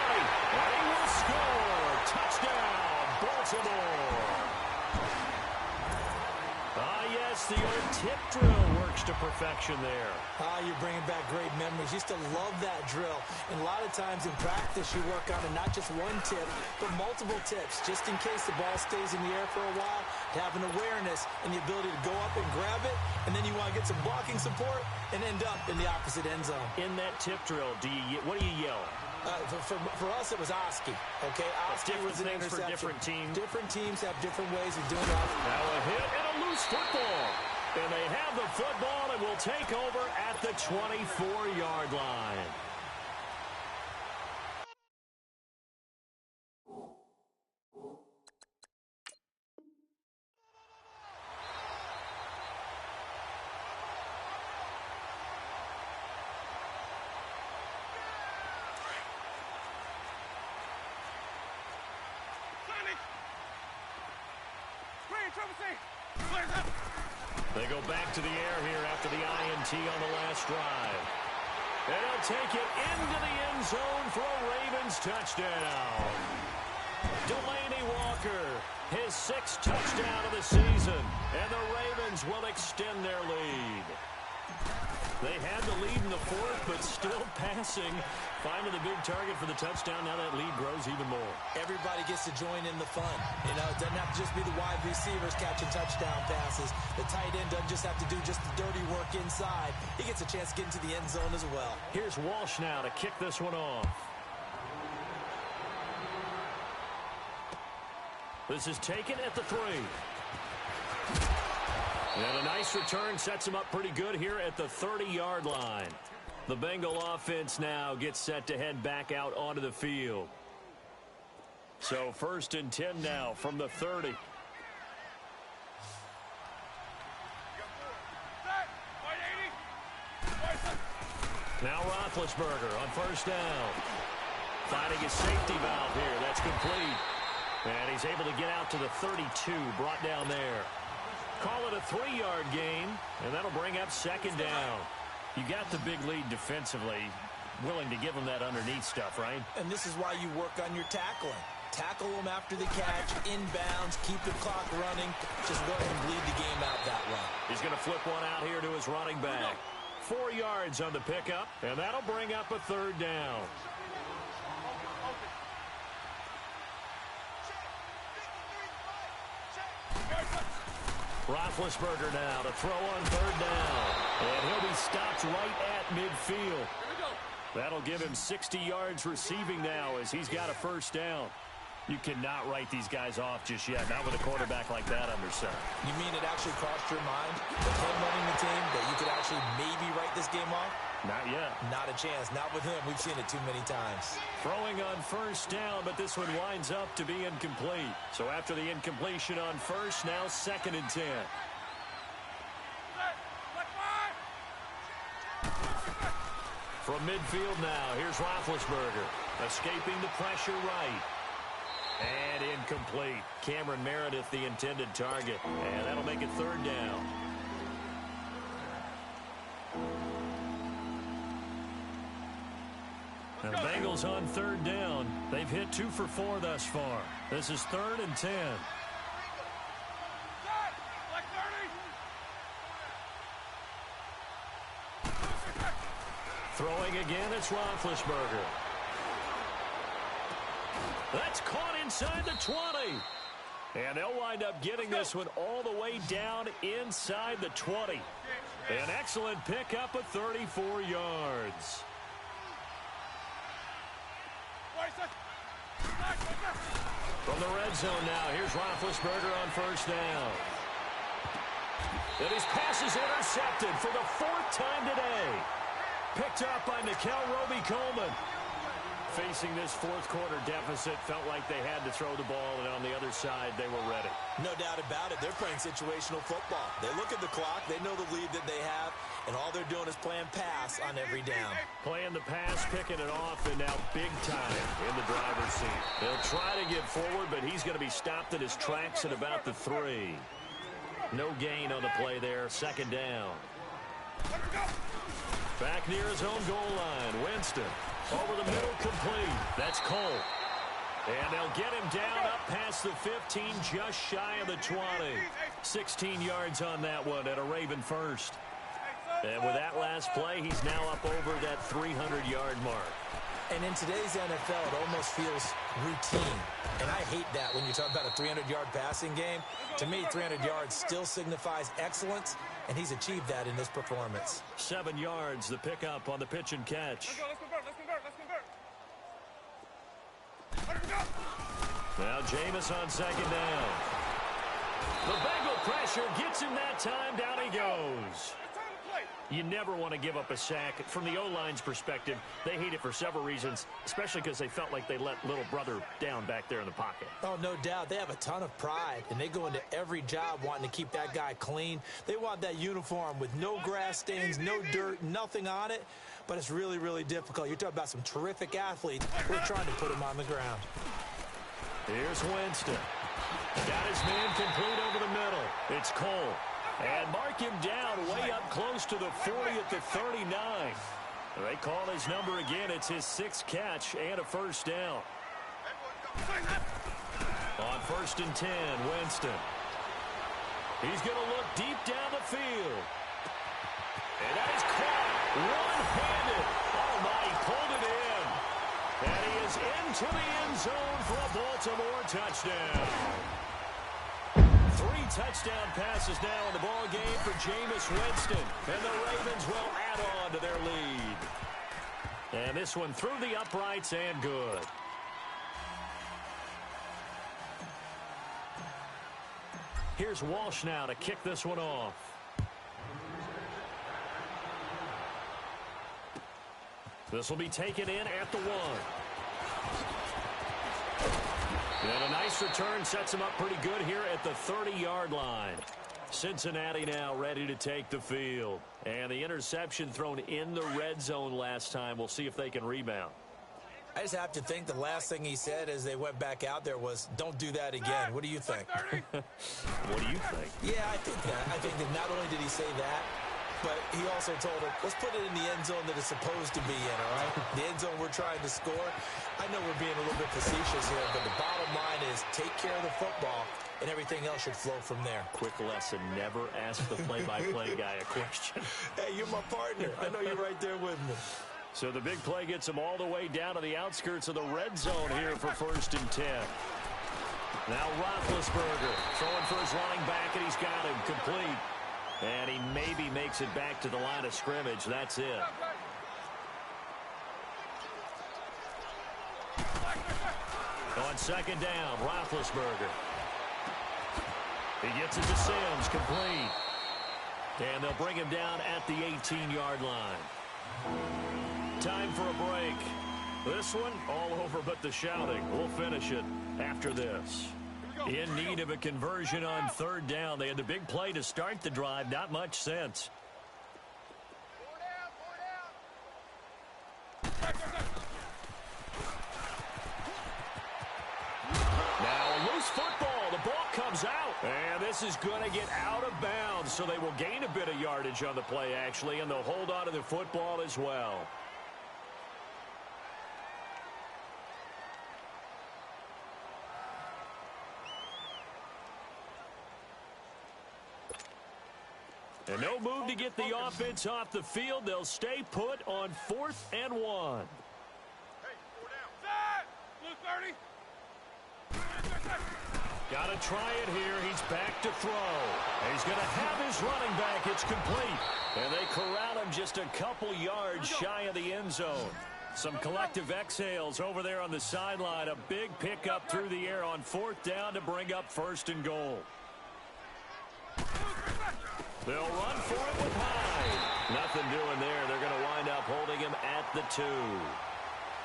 And he will score. Touchdown, Baltimore. Yes, the old tip drill works to perfection there. You're bringing back great memories. Used to love that drill. And a lot of times in practice, you work on it, not just one tip, but multiple tips, just in case the ball stays in the air for a while, to have an awareness and the ability to go up and grab it, and then you want to get some blocking support and end up in the opposite end zone. In that tip drill, what do you yell? For us, it was Oski. Okay, Oski was an interception. For different teams. Different teams have different ways of doing that. Now a hit and a loose football. And they have the football and will take over at the 24-yard line. They go back to the air here after the INT on the last drive. And he'll take it into the end zone for a Ravens touchdown. Delaney Walker, his 6th touchdown of the season. And the Ravens will extend their lead. They had the lead in the 4th, but still passing. Finding the big target for the touchdown. Now that lead grows even more. Everybody gets to join in the fun. You know, it doesn't have to just be the wide receivers catching touchdown passes. The tight end doesn't just have to do just the dirty work inside. He gets a chance to get into the end zone as well. Here's Walsh now to kick this one off. This is taken at the 3. And a nice return sets him up pretty good here at the 30-yard line. The Bengal offense now gets set to head back out onto the field. So 1st and 10 now from the 30. Now Roethlisberger on 1st down. Finding his safety valve here. That's complete. And he's able to get out to the 32, brought down there. Call it a 3-yard gain, and that'll bring up second down. You got the big lead defensively, willing to give them that underneath stuff, right? And this is why you work on your tackling. Tackle them after the catch, inbounds, keep the clock running. Just let him bleed the game out that way. He's going to flip one out here to his running back. 4 yards on the pickup, and that'll bring up a third down. Roethlisberger now to throw on third down. And he'll be stopped right at midfield. That'll give him 60 yards receiving now as he's got a first down. You cannot write these guys off just yet, not with a quarterback like that under center. You mean it actually crossed your mind, with him running the team, that you could actually maybe write this game off? Not yet. Not a chance. Not with him. We've seen it too many times. Throwing on first down, but this one winds up to be incomplete. So after the incompletion on first, now 2nd and 10. From midfield now, here's Roethlisberger. Escaping the pressure right. And incomplete. Cameron Meredith, the intended target. And that'll make it third down. And the Bengals on third down. They've hit 2 for 4 thus far. This is 3rd and 10. Throwing again, it's Roethlisberger. That's caught inside the 20. And they'll wind up getting this one all the way down inside the 20. An excellent pickup of 34 yards. From the red zone now, here's Roethlisberger on first down. And his pass is intercepted for the 4th time today. Picked up by Nikel Roby-Coleman. Facing this 4th quarter deficit, felt like they had to throw the ball, and on the other side, they were ready. No doubt about it. They're playing situational football. They look at the clock, they know the lead that they have, and all they're doing is playing pass on every down. Playing the pass, picking it off, and now big time in the driver's seat. They'll try to get forward, but he's going to be stopped in his tracks at about the 3. No gain on the play there, 2nd down. Back near his own goal line, Winston. Over the middle, complete. That's Cole. And they'll get him down up past the 15, just shy of the 20. 16 yards on that one at a Raven first. And with that last play, he's now up over that 300-yard mark. And in today's NFL, it almost feels routine. And I hate that when you talk about a 300-yard passing game. To me, 300 yards still signifies excellence, and he's achieved that in this performance. 7 yards, the pickup on the pitch and catch. Let's convert. Now Jameis on 2nd down. The Bengal pressure gets him that time. Down he goes. You never want to give up a sack. From the O-line's perspective, they hate it for several reasons, especially because they felt like they let little brother down back there in the pocket. Oh, no doubt. They have a ton of pride, and they go into every job wanting to keep that guy clean. They want that uniform with no grass stains, no dirt, nothing on it, but it's really, really difficult. You're talking about some terrific athletes. We're trying to put him on the ground. Here's Winston. Got his man complete over the middle. It's Cole. And mark him down way up close to the 40 at the 39. They call his number again. It's his 6th catch and a first down. On 1st and 10, Winston. He's going to look deep down the field. And that is caught one-handed. Oh, my, he pulled it in. And he is into the end zone for a Baltimore touchdown. 3 touchdown passes now in the ball game for Jameis Winston. And the Ravens will add on to their lead. And this one through the uprights and good. Here's Walsh now to kick this one off. This will be taken in at the 1. And a nice return sets him up pretty good here at the 30-yard line. Cincinnati now ready to take the field. And the interception thrown in the red zone last time. We'll see if they can rebound. I just have to think the last thing he said as they went back out there was, don't do that again. What do you think? What do you think? Yeah, I think that. I think that not only did he say that, but he also told him, let's put it in the end zone that it's supposed to be in, all right? The end zone we're trying to score. I know we're being a little bit facetious here, but the bottom line is take care of the football, and everything else should flow from there. Quick lesson, never ask the play-by-play guy a question. Hey, you're my partner. I know you're right there with me. So the big play gets him all the way down to the outskirts of the red zone here for 1st and 10. Now Roethlisberger throwing for his running back, and he's got him complete. And he maybe makes it back to the line of scrimmage. That's it. On 2nd down, Roethlisberger. He gets it to Sims, complete. And they'll bring him down at the 18-yard line. Time for a break. This one, all over but the shouting. We'll finish it after this. In need of a conversion on 3rd down. They had the big play to start the drive. Not much sense. Now a loose football. The ball comes out. And this is going to get out of bounds. So they will gain a bit of yardage on the play, actually. And they'll hold on to the football as well. And no move to get the offense off the field. They'll stay put on 4th and 1. Hey, 4 down. Set! Blue 30. Got to try it here. He's back to throw. And he's going to have his running back. It's complete. And they corral him just a couple yards shy of the end zone. Some collective exhales over there on the sideline. A big pickup through the air on 4th down to bring up 1st and goal. They'll run for it with Hyde. Nothing doing there. They're going to wind up holding him at the 2.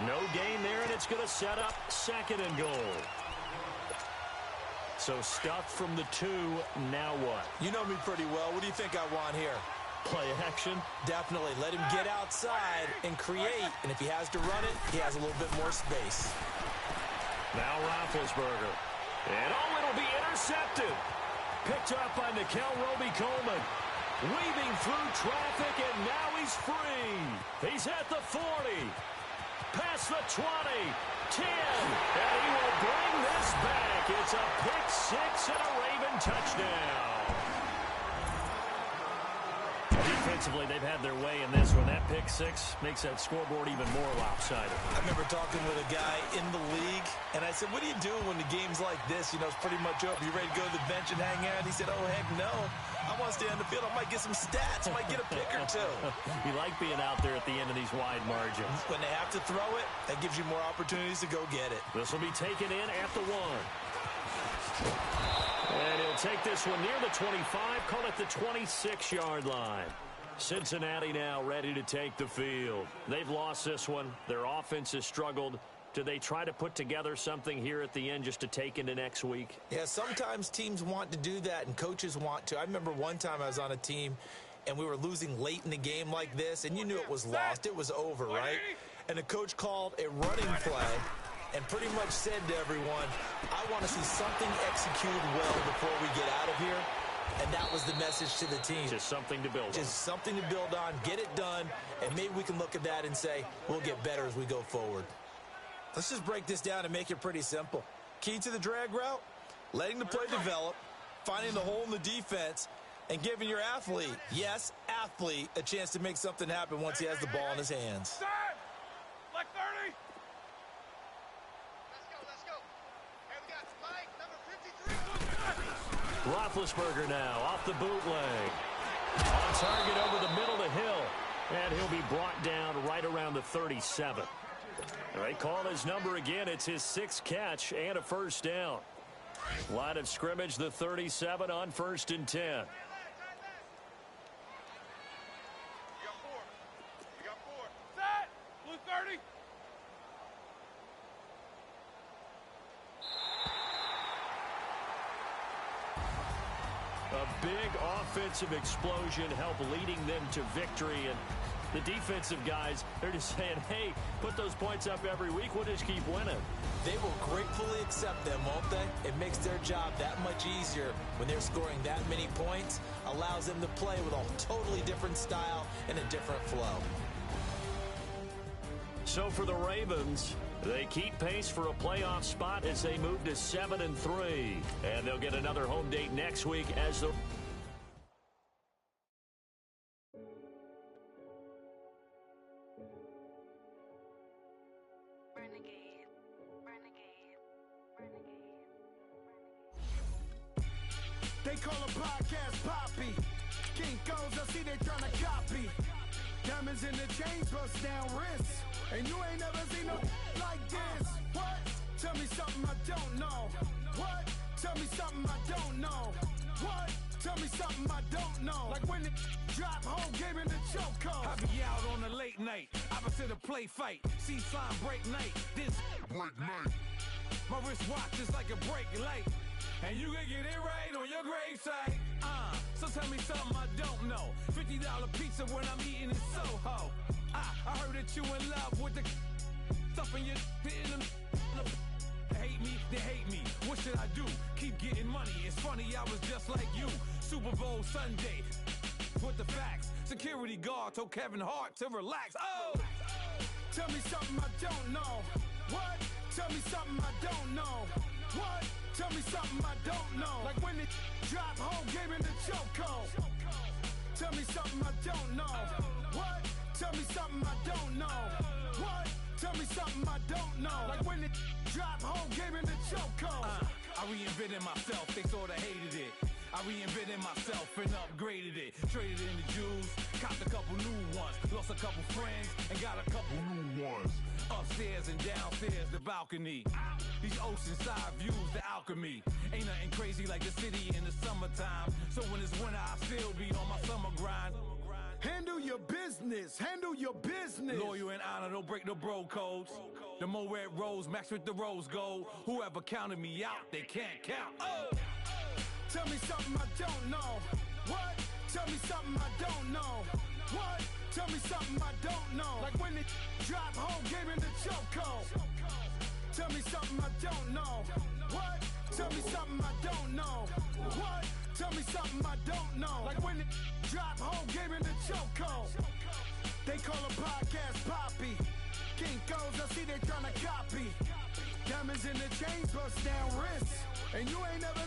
No gain there, and it's going to set up 2nd and goal. So stuff from the 2. Now what? You know me pretty well. What do you think I want here? Play action? Definitely. Let him get outside and create. And if he has to run it, he has a little bit more space. Now Roethlisberger. And it'll be intercepted. Picked up by Nikel Roby-Coleman. Weaving through traffic, and now he's free. He's at the 40. Past the 20. 10. And he will bring this back. It's a pick 6 and a Raven touchdown. Defensively, they've had their way in this one. That pick 6 makes that scoreboard even more lopsided. I remember talking with a guy in the league, and I said, what do you do when the game's like this? You know, it's pretty much over. You ready to go to the bench and hang out? He said, oh, heck no. I want to stay on the field. I might get some stats. I might get a pick or 2. You like being out there at the end of these wide margins. When they have to throw it, that gives you more opportunities to go get it. This will be taken in at the 1. And he'll take this one near the 25, call it the 26-yard line. Cincinnati now ready to take the field. They've lost this one. Their offense has struggled. Do they try to put together something here at the end just to take into next week? Yeah, sometimes teams want to do that, and coaches want to. I remember one time I was on a team, and we were losing late in the game like this, and you knew it was lost. It was over, right? And the coach called a running play and pretty much said to everyone, I want to see something executed well before we get out of here. And that was the message to the team. Just something to build on. Just something to build on, get it done, and maybe we can look at that and say, we'll get better as we go forward. Let's just break this down and make it pretty simple. Key to the drag route, letting the play develop, finding the hole in the defense, and giving your athlete, yes, athlete, a chance to make something happen once he has the ball in his hands. Like 30. Let's go. Hey, we got Spike, number 53. Roethlisberger now off the bootleg. On target over the middle to Hill. And he'll be brought down right around the 37. They call his number again. It's his 6th catch and a first down. Line of scrimmage, the 37 on 1st and 10. You got 4. Set. Blue 30. A big offensive explosion helped leading them to victory, and The defensive guys, they're just saying, hey, put those points up every week. We'll just keep winning. They will gratefully accept them, won't they? It makes their job that much easier when they're scoring that many points, allows them to play with a totally different style and a different flow. So for the Ravens, they keep pace for a playoff spot as they move to 7-3. And they'll get another home date next week as the... They call a podcast Poppy. Kinkos, I see they tryna copy. Diamonds in the chains, bust down wrists. And you ain't never seen no like this. What? Tell me something I don't know. What? Tell me something I don't know. What? Tell me something I don't know. Like when it drop, whole game in the chokehold. I be out on a late night, opposite a play fight. See slime break night, this break night. My wristwatch is like a brake light. And you can get it right on your gravesite. So tell me something I don't know. $50 pizza when I'm eating in Soho. I heard that you in love with the stuff in your in them. Hate me, they hate me. What should I do? Keep getting money. It's funny, I was just like you. Super Bowl Sunday. With the facts. Security guard told Kevin Hart to relax. Oh! Tell me something I don't know. What? Tell me something I don't know. What? Tell me something I don't know. Like when it drop, whole game in the chokehold. Tell me something I don't know. What? Tell me something I don't know. What? Tell me something I don't know. Like when it drop, whole game in the chokehold. I reinvented myself, they sorta hated it. I reinvented myself and upgraded it. Traded in the Jews, copped a couple new ones. Lost a couple friends and got a couple new ones. Upstairs and downstairs, the balcony. These oceanside views, the alchemy. Ain't nothing crazy like the city in the summertime. So when it's winter, I still be on my summer grind. Handle your business. Handle your business. Loyal and honor, don't break no bro codes. The more red rose, match with the rose gold. Whoever counted me out, they can't count. Oh! Tell me something I don't know. What? Tell me something I don't know. What? Tell me something I don't know. Like when it drop, whole game in the chokehold. Tell me something I don't know. What? Tell me something I don't know. What? Tell me something I don't know. Like when it drop, whole game in the chokehold. They call a podcast Poppy. Kinkos, I see they tryna copy. Diamonds in the chains, bust down wrists. And you ain't never